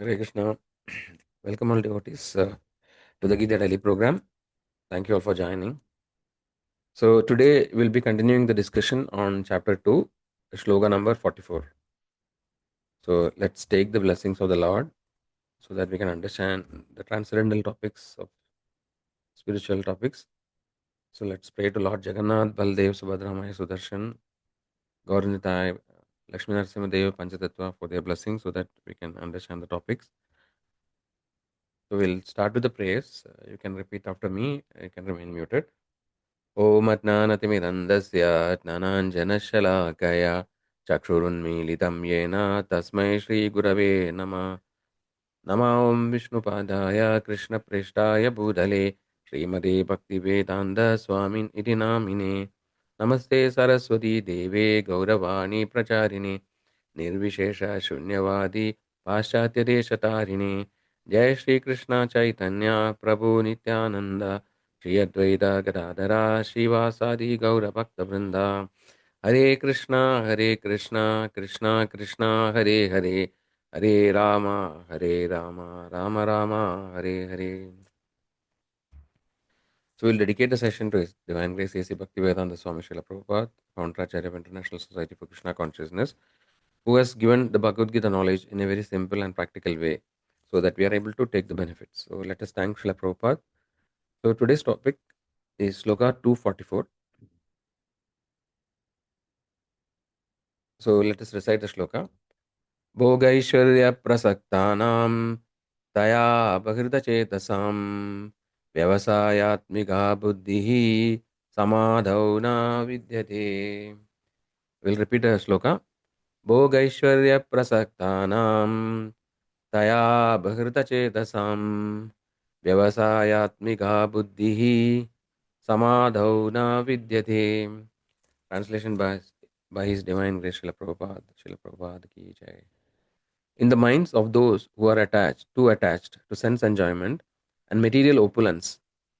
Hare Krishna. Welcome all devotees to the Gita Daily program. Thank you all for joining. So today we'll be continuing the discussion on chapter 2, Sloka number 44. So let's take the blessings of the Lord so that we can understand the transcendental topics of spiritual topics. So let's pray to Lord Jagannath, Baldev, Subhadra, Maya, Sudarshan, Gauranitai, Lakshmi Narasimha Deva, Panchatattva for their blessings so that we can understand the topics. So we'll start with the prayers. You can repeat after me. You can remain muted. ॐ अज्ञानतिमिरन्दस्य ज्ञानाञ्जनशलाकया चक्षुरुन्मीलितं येन तस्मै श्रीगुरवे नमः। नमः ॐ विष्णुपादाय कृष्णप्रेष्ठाय भूतले श्रीमते भक्तिवेदान्तस्वामिन् इति नामिने। नमस्ते सरस्वती देवे गौरवाणी प्रचारिणे निर्विशेषशून्यवादी पाश्चात्यदेशतारिणे। जय श्रीकृष्ण चैतन्य प्रभु नित्यानन्द श्री अद्वैत गदाधरा श्रीवासादि गौरभक्तवृंदा। हरे Krishna Krishna Krishna Hare Hare Hare Ram Ram Ram Hare Hare. So we'll dedicate the session to His Divine Grace A.C. Bhaktivedanta Swami Srila Prabhupada, Founder-Acharya of International Society for Krishna Consciousness, who has given the Bhagavad Gita knowledge in a very simple and practical way so that we are able to take the benefits. So let us thank Srila Prabhupada. So today's topic is Sloka 244. So let us recite the Shloka. Bhogaishwarya prasaktanam taya bhakrita chetasam vyavasayatmika buddhihi samadhau na vidyate. We'll repeat the Shloka. Bhogaishwarya prasaktanam taya bhakrita chetasam vyavasayatmika buddhihi samadhau na vidyate. Translation by His Divine Grace Srila Prabhupada. Srila Prabhupada ki jai. In the minds of those who are attached to sense enjoyment and material opulence,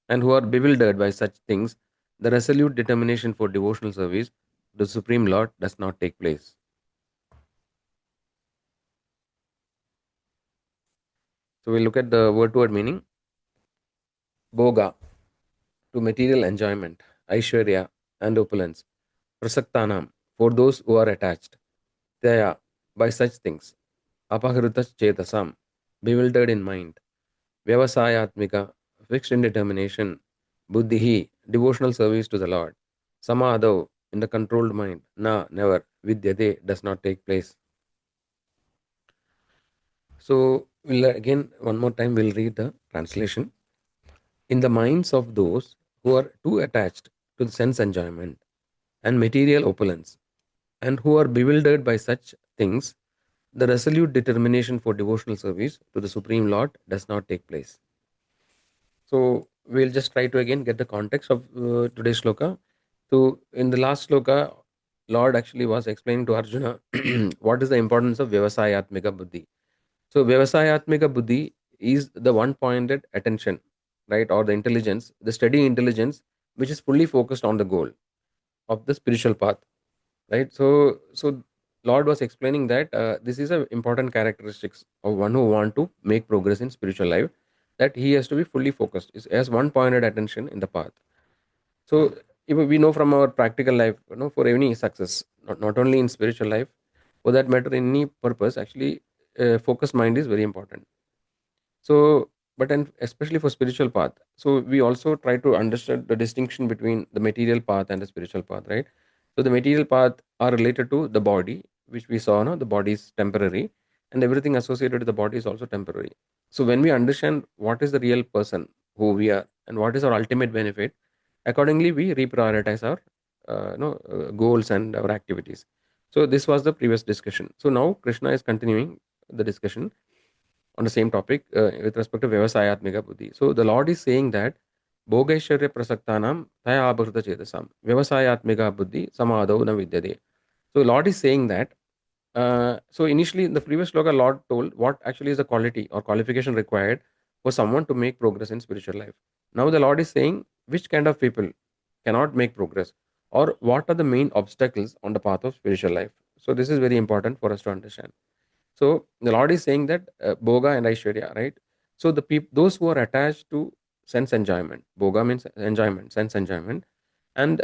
and who are bewildered by such things, the resolute determination for devotional service to the Supreme Lord does not take place. So we'll look at the word-to-word meaning. Bhoga, to material enjoyment, Aishwarya, and opulence. Prasaktanam, for those who are attached. Taya, by such things. Apahrutas chetasam, bewildered in mind. Vyavasayatmika, fixed in determination. Buddhihi, devotional service to the Lord. Samadhav, in the controlled mind. Na, never. Vidyate, does not take place. So, one more time, we'll read the translation. In the minds of those who are too attached to the sense enjoyment and material opulence, and who are bewildered by such things, the resolute determination for devotional service to the Supreme Lord does not take place. So we'll just try to again get the context of today's shloka. So in the last shloka, Lord actually was explaining to Arjuna what is the importance of Vyavasayatmika Buddhi. So Vyavasayatmika Buddhi is the one-pointed attention, right, or the intelligence, the steady intelligence, which is fully focused on the goal of the spiritual path, right? So Lord was explaining that this is an important characteristics of one who want to make progress in spiritual life, that he has to be fully focused, is has one pointed attention in the path. So if we know from our practical life, for any success, not only in spiritual life, for that matter, in any purpose, actually, focused mind is very important. So, but and especially for spiritual path, so we also try to understand the distinction between the material path and the spiritual path, right? So the material path are related to the body, which we saw, no, the body is temporary, and everything associated with the body is also temporary. So when we understand what is the real person, who we are, and what is our ultimate benefit, accordingly we reprioritize our goals and our activities. So this was the previous discussion. So now Krishna is continuing the discussion on the same topic with respect to Vyavasayatmika Buddhi. So the Lord is saying that Bhogaishwarya Prasaktanam Taya Abhruta Chetasam Vyavasayatmika Buddhi Samadho Na Vidyade. So Lord is saying that so initially in the previous sloka, Lord told what actually is the quality or qualification required for someone to make progress in spiritual life. Now the Lord is saying which kind of people cannot make progress, or what are the main obstacles on the path of spiritual life. So this is very important for us to understand. So the Lord is saying that Bhoga and Aishwarya, right? So the people, those who are attached to sense enjoyment, Bhoga means enjoyment, sense enjoyment, and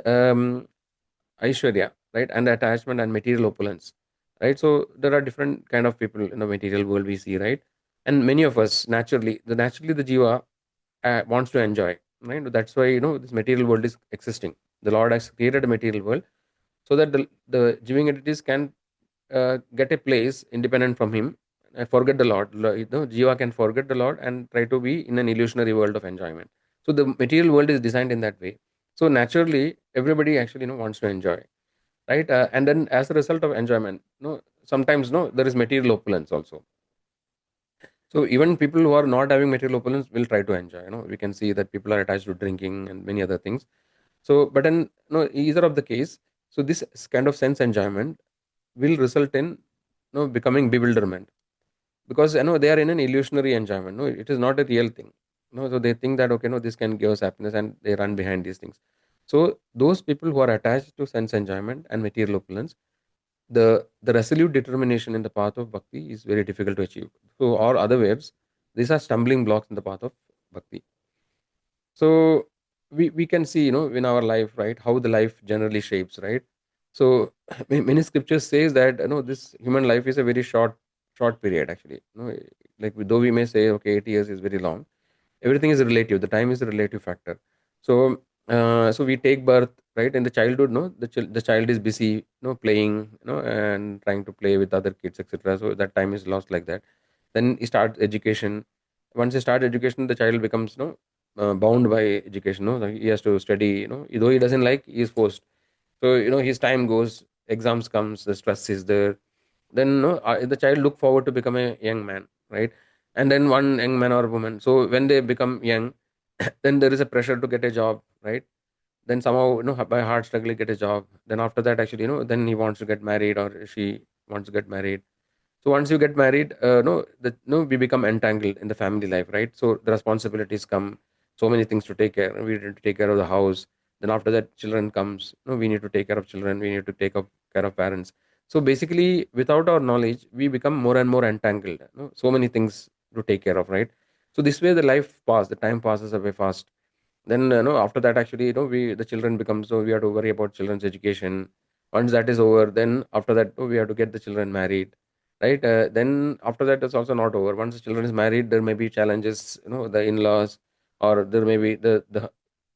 Aishwarya, right, and attachment and material opulence, right? So there are different kind of people in the material world we see, right? And many of us naturally the jiva wants to enjoy, right? That's why this material world is existing. The Lord has created a material world so that the living entities can get a place independent from him, forget the Lord. Jiva can forget the Lord and try to be in an illusionary world of enjoyment. So the material world is designed in that way. So naturally, everybody actually wants to enjoy, right? And then as a result of enjoyment, sometimes there is material opulence also. So even people who are not having material opulence will try to enjoy. We can see that people are attached to drinking and many other things. So, but in either of the case, so this kind of sense enjoyment will result in becoming bewilderment, because they are in an illusionary enjoyment. No, it is not a real thing. No, so they think that okay, no, this can give us happiness, and they run behind these things. So those people who are attached to sense enjoyment and material opulence, the resolute determination in the path of bhakti is very difficult to achieve. So, or other words, these are stumbling blocks in the path of bhakti. So we can see in our life, right, how the life generally shapes, right? So many scriptures says that this human life is a very short period actually. Like though we may say okay 8 years is very long, everything is relative. The time is a relative factor. So so we take birth, right? In the childhood, no, the child is busy playing, and trying to play with other kids, etc. So that time is lost like that. Then he starts education. Once he starts education, the child becomes bound by education. He has to study, though he doesn't like, he is forced. So his time goes, exams comes, the stress is there. Then the child look forward to become a young man, right? And then one young man or woman, so when they become young, then there is a pressure to get a job, right? Then somehow by hard struggle get a job. Then after that actually then he wants to get married, or she wants to get married. So once you get married, we become entangled in the family life, right? So the responsibilities come, so many things to take care. We need to take care of the house. Then after that, children comes. We need to take care of children. We need to take up care of parents. So basically, without our knowledge, we become more and more entangled. So many things to take care of, right? So this way, the life pass, the time passes away fast. Then after that actually we the children become, so we have to worry about children's education. Once that is over, then after that we have to get the children married, right? Then after that it's also not over. Once the children is married, there may be challenges, the in-laws, or there may be the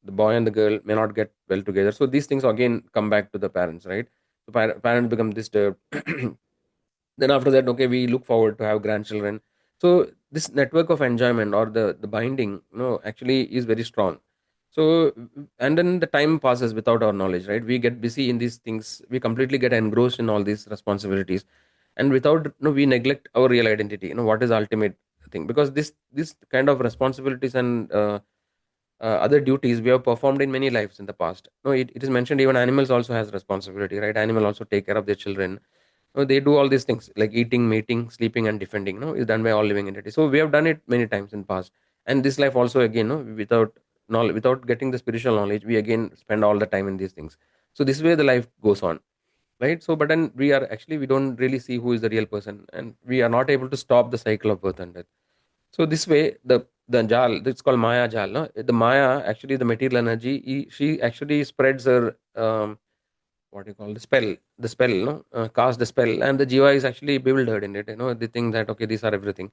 boy and the girl may not get well together. So these things again come back to the parents, right? So parents become disturbed. Then after that okay, we look forward to have grandchildren. So this network of enjoyment, or the binding actually is very strong. So and then the time passes without our knowledge, right? We get busy in these things, we completely get engrossed in all these responsibilities, and without we neglect our real identity, what is ultimate thing, because this kind of responsibilities and other duties we have performed in many lives in the past. No, it is mentioned even animals also has responsibility, right? Animal also take care of their children. They do all these things like eating, mating, sleeping, and defending. Is done by all living entities. So we have done it many times in past, and this life also again, without knowledge, without getting the spiritual knowledge, we again spend all the time in these things. So this way the life goes on, right? So but then we don't really see who is the real person, and we are not able to stop the cycle of birth and death. So this way, the jal, it's called Maya jal. No? The Maya, actually, the material energy, she actually spreads her what you call the spell, cast the spell, and the jiva is actually bewildered in it. They think that okay, these are everything.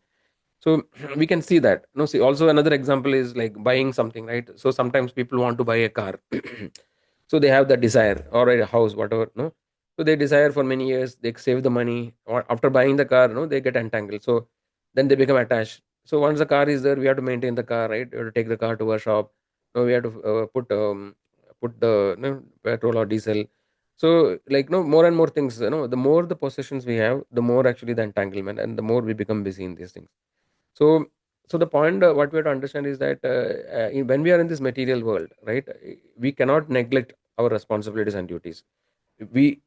So we can see that. No, see, also another example is like buying something, right? So sometimes people want to buy a car, so they have the desire, or a house, whatever. No, so they desire for many years. They save the money, or after buying the car, they get entangled. So then they become attached. So once the car is there, we have to maintain the car, right? We have to take the car to a shop. No, we have to put the petrol or diesel. So like more and more things. The more the possessions we have, the more actually the entanglement, and the more we become busy in these things. So so the point what we have to understand is that when we are in this material world, right, we cannot neglect our responsibilities and duties.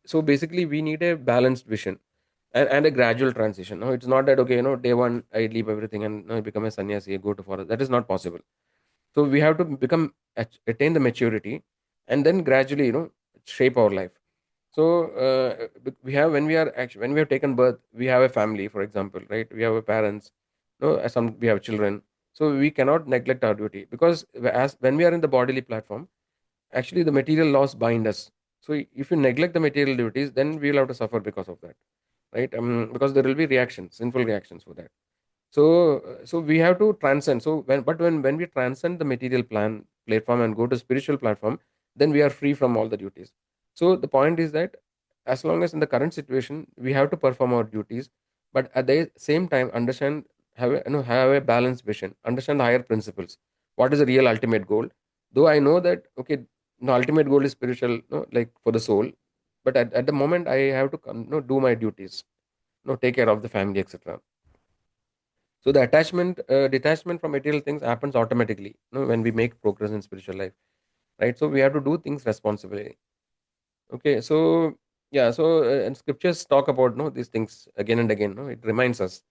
So basically we need a balanced vision, and a gradual transition. No, it's not that okay, day one I leave everything and I become a sannyasi, I go to forest. That is not possible. So we have to attain the maturity, and then gradually shape our life. So we have, when we are actually, when we have taken birth, we have a family, for example, right? We have a parents, no, some we have children. So we cannot neglect our duty, because as when we are in the bodily platform, actually the material laws bind us. So if you neglect the material duties, then we will have to suffer because of that, right? Because there will be reactions, sinful reactions for that. So we have to transcend. So when we transcend the material platform and go to spiritual platform, then we are free from all the duties. So the point is that as long as in the current situation we have to perform our duties, but at the same time understand, have a balanced vision, understand the higher principles. What is the real ultimate goal? Though I know that, okay, the ultimate goal is spiritual, like for the soul, but at the moment I have to do my duties, take care of the family, etc. So the detachment from material things happens automatically, when we make progress in spiritual life, right? So we have to do things responsibly. Okay, so yeah, so and scriptures talk about, these things again and again. No, it reminds us.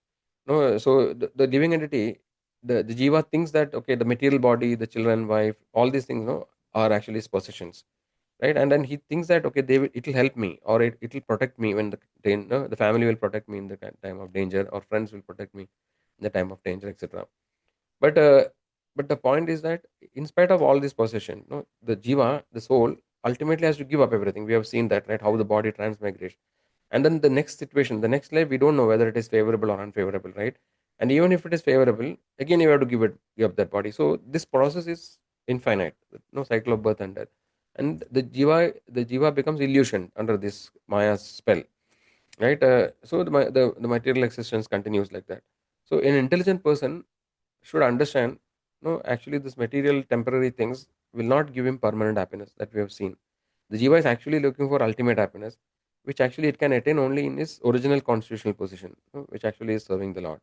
No, so the living entity, the jiva thinks that, okay, the material body, the children, wife, all these things, are actually his possessions, right? And then he thinks that, okay, it will help me, or it will protect me when the family will protect me in the time of danger, or friends will protect me in the time of danger, etc. But uh, but the point is that in spite of all this possession, the jiva, the soul, ultimately has to give up everything. We have seen that, right? How the body transmigrates, and then the next situation, the next life, we don't know whether it is favorable or unfavorable, right? And even if it is favorable, again you have to give up that body. So this process is infinite, no cycle of birth and death. And the jiva becomes illusion under this maya spell, right? So the material existence continues like that. So an intelligent person should understand, no, actually this material temporary things will not give him permanent happiness, that we have seen. The jiva is actually looking for ultimate happiness, which actually it can attain only in his original constitutional position, which actually is serving the Lord,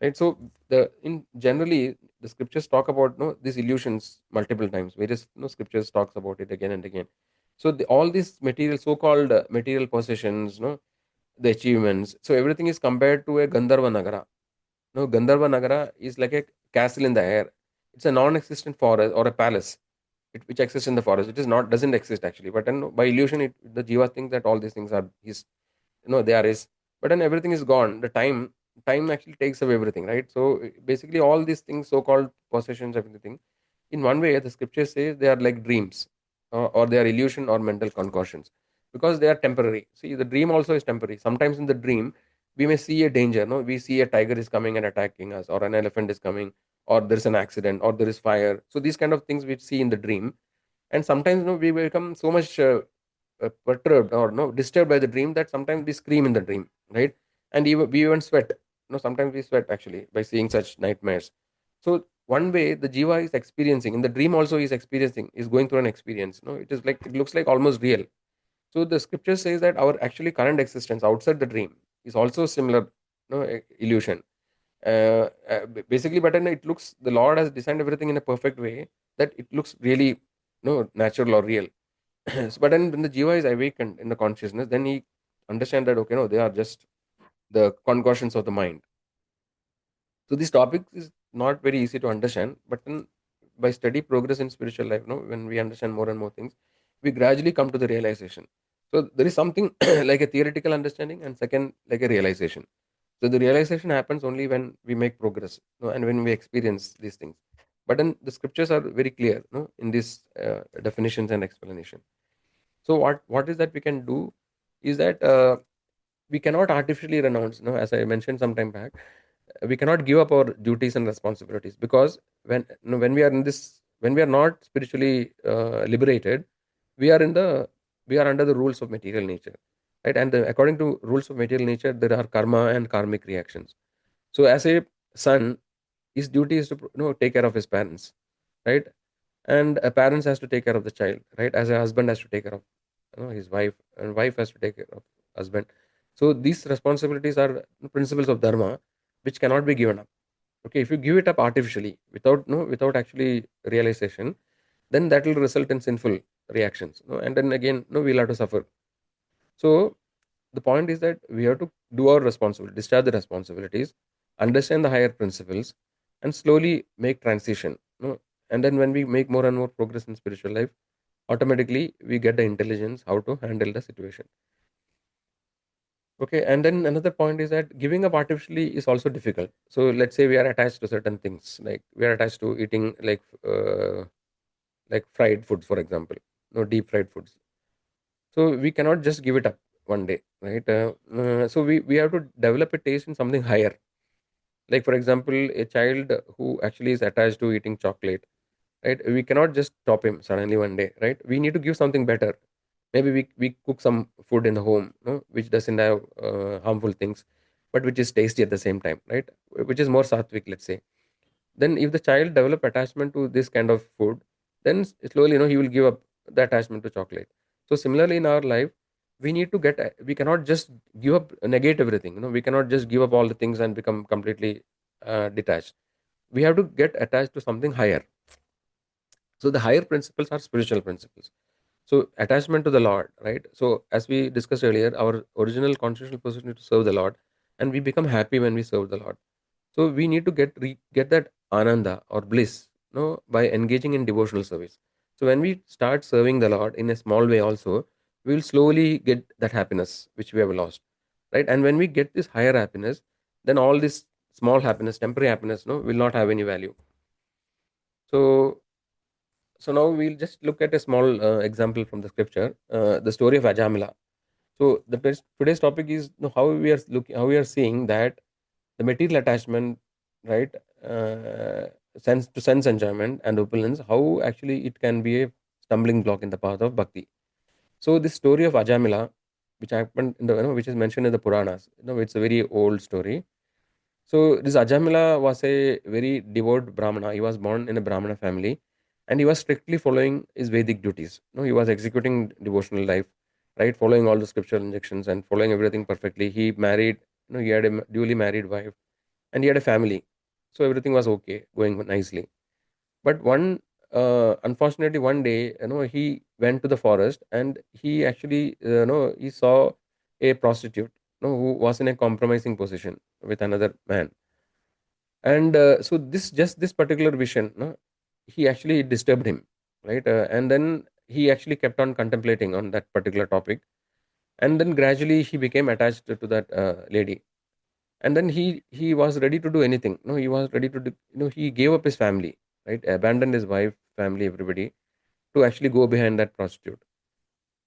right? So the in generally the scriptures talk about, these illusions multiple times. Various, scriptures talks about it again and again. So all these material, so-called material possessions, the achievements, so everything is compared to a Gandharva Nagara. No, Gandharva Nagara is like a castle in the air. It's a non-existent forest or a palace, which exists in the forest. It is not, doesn't exist actually. But then by illusion, the jiva thinks that all these things are his. They are his. But then everything is gone. The time actually takes away everything, right? So basically, all these things, so-called possessions, everything, in one way, the scripture says they are like dreams, or they are illusion or mental concoctions, because they are temporary. See, the dream also is temporary. Sometimes in the dream, we may see a danger. No, we see a tiger is coming and attacking us, or an elephant is coming, or there is an accident, or there is fire. So these kind of things we see in the dream, and sometimes, we become so much perturbed or no disturbed by the dream that sometimes we scream in the dream, right? And even we even sweat. Sometimes we sweat actually by seeing such nightmares. So one way the jiva is experiencing in the dream, also is experiencing, is going through an experience. It is like, it looks like almost real. So the scripture says that our actually current existence outside the dream is also similar, illusion. Basically, but then it looks, the Lord has designed everything in a perfect way that it looks really, natural or real. So, but then when the jiva is awakened in the consciousness, then he understand that, okay, no, they are just the concoctions of the mind. So this topic is not very easy to understand, but then by steady progress in spiritual life, when we understand more and more things, we gradually come to the realization. So there is something like a theoretical understanding, and second, like a realization. So the realization happens only when we make progress, and when we experience these things. But then the scriptures are very clear, in these definitions and explanation. So what is that we can do is that, we cannot artificially renounce, as I mentioned some time back. We cannot give up our duties and responsibilities, because when we are in this, when we are not spiritually liberated, we are in the we are under the rules of material nature, right? And according to rules of material nature, there are karma and karmic reactions. So as a son, his duty is to, take care of his parents, right? And a parents has to take care of the child, right? As a husband has to take care of, his wife, and wife has to take care of husband. So these responsibilities are principles of dharma, which cannot be given up. Okay, if you give it up artificially, without, without actually realization, then that will result in sinful reactions, and then again, we'll have to suffer. So the point is that we have to do our responsibility, discharge the responsibilities, understand the higher principles, and slowly make transition. And then when we make more and more progress in spiritual life, automatically we get the intelligence how to handle the situation. Okay, and then another point is that giving up artificially is also difficult. So let's say we are attached to certain things, like we are attached to eating like fried foods, for example, no, deep fried foods. So we cannot just give it up one day, right? So we have to develop a taste in something higher. Like for example, a child who actually is attached to eating chocolate, right? We cannot just stop him suddenly one day, right? We need to give something better. Maybe we cook some food in the home, no, which doesn't have harmful things, but which is tasty at the same time, right? Which is more sattvic, let's say. Then if the child develop attachment to this kind of food, then slowly, he will give up the attachment to chocolate. So similarly in our life, we need to get, we cannot just give up, negate everything, we cannot just give up all the things and become completely detached. We have to get attached to something higher. So the higher principles are spiritual principles. So attachment to the Lord, right? So as we discussed earlier, our original consciousnal position is to serve the Lord, and we become happy when we serve the Lord. So we need to get that ananda or bliss, by engaging in devotional service. So when we start serving the Lord in a small way, also, we will slowly get that happiness which we have lost, right? And when we get this higher happiness, then all this small happiness, temporary happiness, no, will not have any value. So now we'll just look at a small example from the scripture, the story of Ajamila. So today's topic is, how we are looking, how we are seeing that the material attachment, right, uh, sense enjoyment and opulence, how actually it can be a stumbling block in the path of bhakti. So this story of Ajamila, which happened in the, which is mentioned in the Puranas, it's a very old story. So this Ajamila was a very devout Brahmana. He was born in a Brahmana family, and he was strictly following his Vedic duties. He was executing devotional life, right, following all the scriptural injunctions and following everything perfectly. He married, he had a duly married wife, and he had a family, so everything was okay, going nicely. But unfortunately, one day, he went to the forest, and he actually, he saw a prostitute, who was in a compromising position with another man. And so this particular vision, he actually disturbed him, right? And then he actually kept on contemplating on that particular topic, and then gradually he became attached to that lady. And then he was ready to do anything, he was ready to do, he gave up his family, right, abandoned his wife, family, everybody, to actually go behind that prostitute.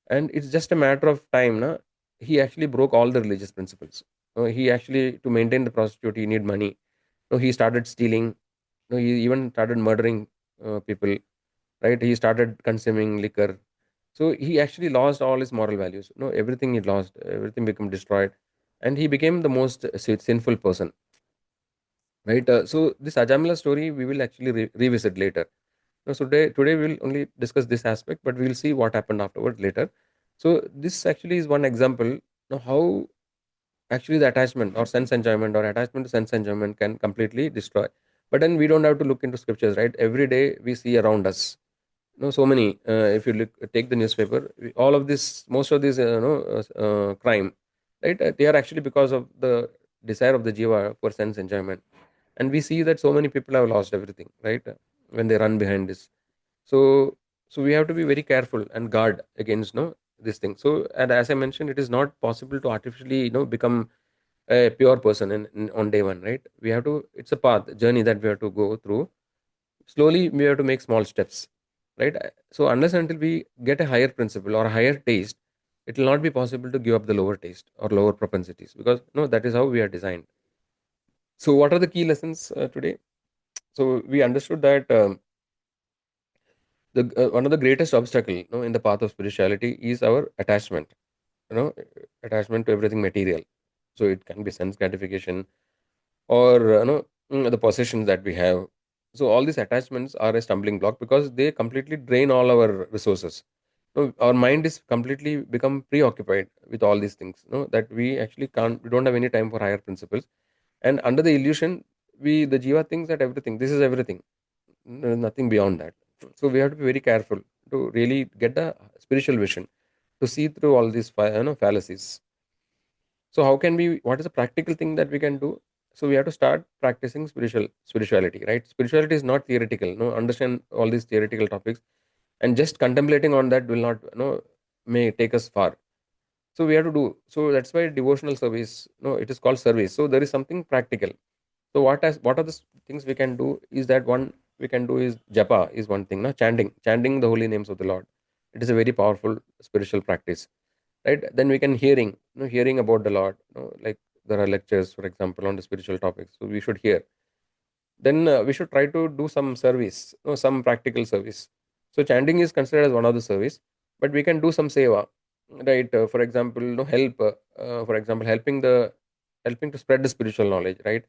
And it's just a matter of time, he actually broke all the religious principles. He actually, to maintain the prostitute, he need money. He started stealing. He even started murdering people, right? He started consuming liquor. So he actually lost all his moral values. Everything he lost, everything became destroyed, and he became the most sinful person, right? So this Ajamila story we will actually revisit later. So today we'll only discuss this aspect, but we'll see what happened afterwards later. So this actually is one example, how actually the attachment or sense enjoyment or attachment to sense enjoyment can completely destroy. But then we don't have to look into scriptures, right? Every day we see around us, so many. If you take the newspaper, all of this, most of this, crime, right? They are actually because of the desire of the jiva for sense enjoyment, and we see that so many people have lost everything, right? When they run behind this, so we have to be very careful and guard against, this thing. So, and as I mentioned, it is not possible to artificially, become a pure person on day one, right? We have to, it's a path journey that we have to go through. Slowly we have to make small steps, right? So unless until we get a higher principle or a higher taste, it will not be possible to give up the lower taste or lower propensities, because no, that is how we are designed. So what are the key lessons today? So we understood that the one of the greatest obstacle, in the path of spirituality is our attachment, you know attachment to everything material. So it can be sense gratification, or the possessions that we have. So all these attachments are a stumbling block because they completely drain all our resources. Our mind is completely become preoccupied with all these things, that we actually can't, we don't have any time for higher principles. And under the illusion, the jiva thinks that everything, this is everything, nothing beyond that. So we have to be very careful to really get the spiritual vision, to see through all these fallacies. So how can we, what is the practical thing that we can do? So we have to start practicing spirituality, right? Spirituality is not theoretical. No, understand all these theoretical topics. and just contemplating on that will not, may take us far. So we have to do, so that's why devotional service, it is called service. So there is something practical. So what are the things we can do is that, one we can do is japa is one thing, no, chanting the holy names of the Lord. It is a very powerful spiritual practice, right? Then we can hearing about the Lord, like there are lectures, for example, on the spiritual topics, so we should hear. Then we should try to do some service, some practical service. So chanting is considered as one of the service, but we can do some seva, right? For example, help, for example, helping to spread the spiritual knowledge, right?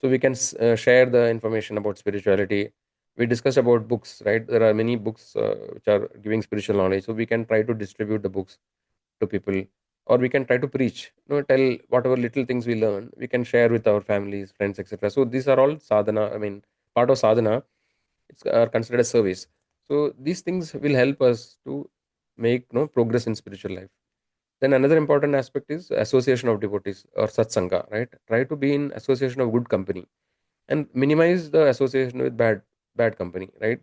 So we can share the information about spirituality. We discussed about books, right? There are many books which are giving spiritual knowledge, so we can try to distribute the books to people, or we can try to preach, tell whatever little things we learn, we can share with our families, friends, etc. So these are all sadhana, I mean, part of sadhana. It's are considered a service. So these things will help us to make, progress in spiritual life. Then another important aspect is association of devotees or satsanga, right? Try to be in association of good company, and minimize the association with bad company, right?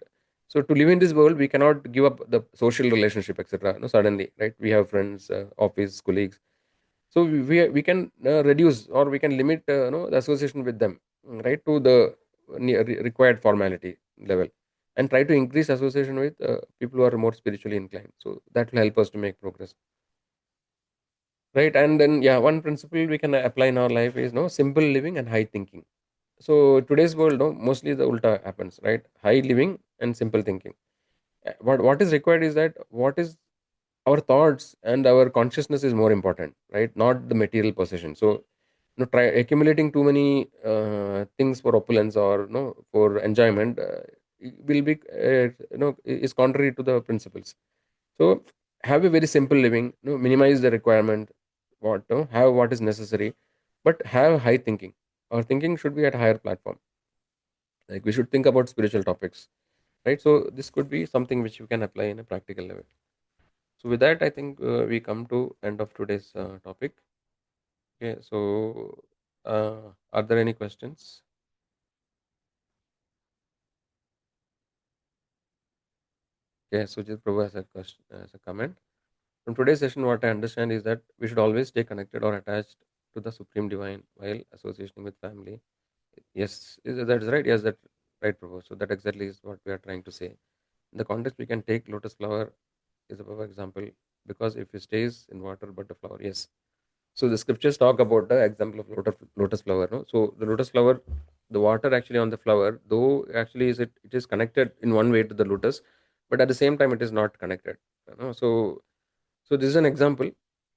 So to live in this world, we cannot give up the social relationship, etc. No, suddenly, right? We have friends, office colleagues. So we can reduce, or we can limit, the association with them, right, to the required formality level, and try to increase association with people who are more spiritually inclined. So that will help us to make progress, right? And then, yeah, one principle we can apply in our life is, no, simple living and high thinking. So today's world, no, mostly the ulta happens, right? High living and simple thinking. What is required is that, what is our thoughts and our consciousness is more important, right? Not the material possession. So, try accumulating too many things for opulence, or, for enjoyment, will be, is contrary to the principles. So have a very simple living, minimize the requirement, have what is necessary, but have high thinking. Our thinking should be at a higher platform. Like, we should think about spiritual topics, right? So this could be something which you can apply in a practical level. So with that, I think we come to end of today's topic. Okay, so are there any questions? Okay, Sujit Prabhu has a question, as a comment. From today's session, what I understand is that we should always stay connected or attached to the Supreme Divine while associating with family. Yes, that is right. Yes, that's right, Prabhu. So that exactly is what we are trying to say. In the context, we can take lotus flower is a perfect example, because if it stays in water but the flower, yes. So the scriptures talk about the example of lotus flower. No, so the lotus flower, the water actually on the flower, though actually it is connected in one way to the lotus, but at the same time it is not connected. So this is an example.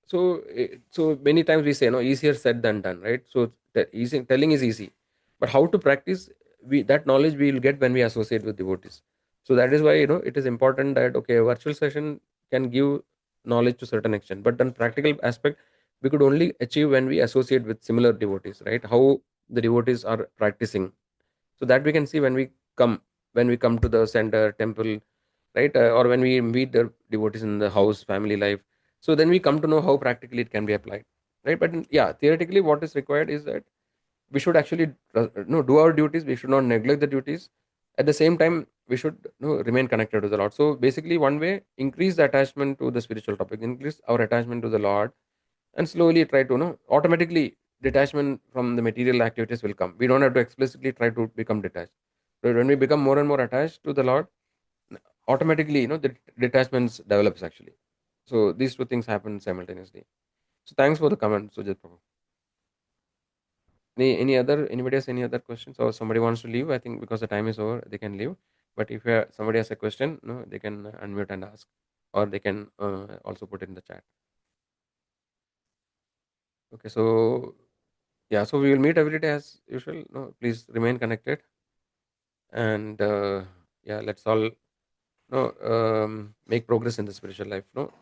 So so many times we say, no, easier said than done, right? So easy telling is easy, but how to practice, we that knowledge we will get when we associate with devotees. So that is why, it is important that, okay, a virtual session can give knowledge to certain extent, but then practical aspect we could only achieve when we associate with similar devotees, right? How the devotees are practicing, so that we can see when we come to the center temple, right? Or when we meet the devotees in the house family life, so then we come to know how practically it can be applied, right? But yeah, theoretically what is required is that we should actually no, do our duties. We should not neglect the duties. At the same time, we should, remain connected to the Lord. So basically, one way, increase the attachment to the spiritual topic, increase our attachment to the Lord, and slowly try to, automatically detachment from the material activities will come. We don't have to explicitly try to become detached. So when we become more and more attached to the Lord, automatically, the detachments develops actually. So these two things happen simultaneously. So thanks for the comment, Sujit Prabhu. Any other, anybody has any other questions, or somebody wants to leave? I think because the time is over, they can leave. But if somebody has a question, no, they can unmute and ask, or they can also put it in the chat. Okay, so yeah, so we will meet every day as usual. No, please remain connected, and yeah, let's all, make progress in the spiritual life. No,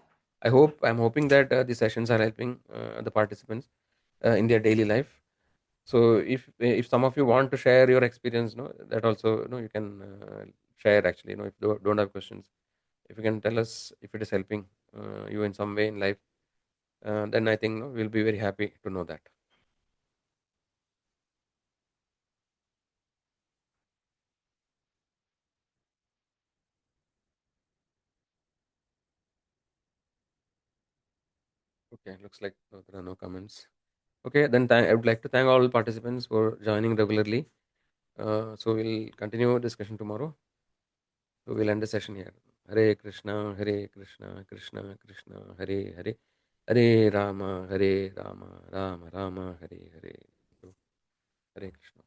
I'm hoping that the sessions are helping the participants in their daily life. So if some of you want to share your experience, no, that also, you can share actually. If you don't have questions, if you can tell us if it is helping you in some way in life, then I think, no, we'll be very happy to know that. Okay, looks like there are no comments. Okay, then I would like to thank all participants for joining regularly. So we'll continue discussion tomorrow. So we'll end the session here. Hare Krishna, Krishna Krishna, Hare Hare, Hare Rama, Rama Rama, Hare Hare. So, Hare Krishna.